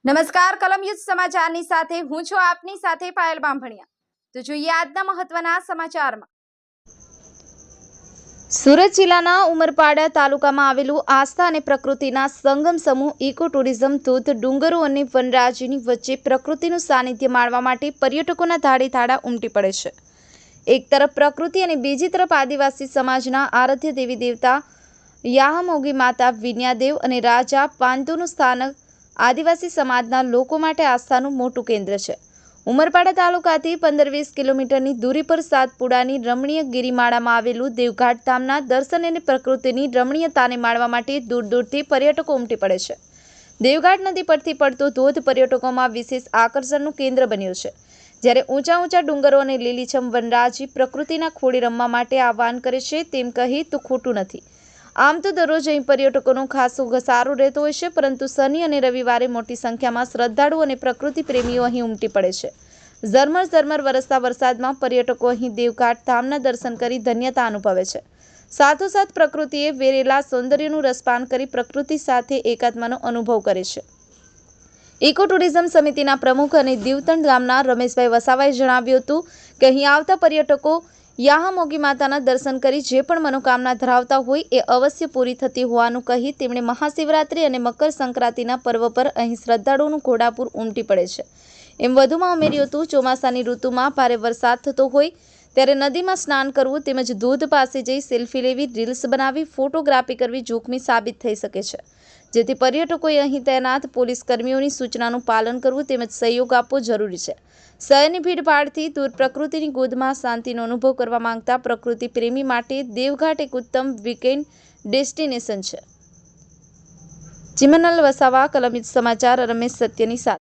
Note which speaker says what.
Speaker 1: નમસ્કાર કલમયુદ્ધ સમાચારની સાથે હું છું આપની સાથે પાયલ બામભણિયા। તો જોઈએ આજના મહત્વના સમાચારમાં। સુરત જિલ્લાના ઉમરપાડા તાલુકામાં આવેલું આસ્થા અને પ્રકૃતિના સંગમ સમૂહ ઇકો ટુરિઝમ ધોધ ડુંગરો અને વનરાજીની વચ્ચે પ્રકૃતિનું સાનિધ્ય માણવા માટે પર્યટકોના ધાડે ધાડા ઉમટી પડે છે। એક તરફ પ્રકૃતિ અને બીજી તરફ આદિવાસી સમાજના આરાધ્ય દેવી દેવતા યામોગી માતા વિન્યાદેવ અને રાજા પાંડુનું સ્થાનક આદિવાસી સમાજના લોકો માટે આસ્થાનું મોટું કેન્દ્ર છે। ઉમરપાડા તાલુકાથી 15-20 કિલોમીટરની દૂરી પર સાતપુડાની રમણીય ગિરિમાળામાં આવેલું દેવઘાટ ધામના દર્શન અને પ્રકૃતિની રમણીયતાને માણવા માટે દૂર દૂરથી પર્યટકો ઉમટી પડે છે। દેવઘાટ નદી પરથી પડતો ધોધ પર્યટકોમાં વિશેષ આકર્ષણનું કેન્દ્ર બન્યો છે, જ્યારે ઊંચા ઊંચા ડુંગરો અને લીલીછમ વનરાજી પ્રકૃતિના ખોળે રમવા માટે આહ્વાન કરે છે તેમ કહી તો ખોટું નથી। આમ તો દરરોજ અહીં પર્યટકોનો ખાસો ઘસારો રહેતો હોય છે, પરંતુ શનિ અને રવિવારે મોટી સંખ્યામાં શ્રદ્ધાળુઓ અને પ્રકૃતિ પ્રેમીઓ અહીં ઉમટી પડે છે। ઝરમર ઝરમર વરસતા વરસાદમાં પર્યટકો અહીં દેવઘાટ ધામના દર્શન કરી ધન્યતા અનુભવે છે। સાથોસાથ પ્રકૃતિએ વેરેલા સૌંદર્યનું રસપાન કરી પ્રકૃતિ સાથે એકાત્માનો અનુભવ કરે છે। ઇકો ટુરિઝમ સમિતિના પ્રમુખ અને દીવતણ ગામના રમેશભાઈ વસાવાએ જણાવ્યું હતું કે અહીં આવતા પર્યટકો યામોગી માતાના દર્શન કરી જે પણ મનોકામના ધરાવતા હોય એ અવશ્ય પૂરી થતી હોવાનું કહી તેમણે મહાશિવરાત્રિ અને મકર સંક્રાંતિના પર્વ પર અહીં શ્રદ્ધાળુઓનું ઘોડાપૂર ઉમટી પડે છે એમ વધુમાં ઉમેર્યું હતું। ચોમાસાની ઋતુમાં ભારે વરસાદ થતો હોય ત્યારે નદીમાં સ્નાન કરવું તેમજ ધોધ પાસે જઈ સેલ્ફી લેવી, રીલ્સ બનાવી, ફોટોગ્રાફી કરવી જોખમી સાબિત થઈ શકે છે, જેથી પર્યટકોએ અહીં તૈનાત પોલીસ કર્મીઓની સૂચનાનું પાલન કરવું તેમજ સહયોગ આપવો જરૂરી છે। શહેરની ભીડભાડથી દૂર પ્રકૃતિની ગોદમાં શાંતિનો અનુભવ કરવા માંગતા પ્રકૃતિ પ્રેમી માટે દેવઘાટ એક ઉત્તમ વીકેન્ડ ડેસ્ટિનેશન છે। જીમનલ વસાવા, કલમયુદ્ધ સમાચાર, રમેશ સત્યની સાથે।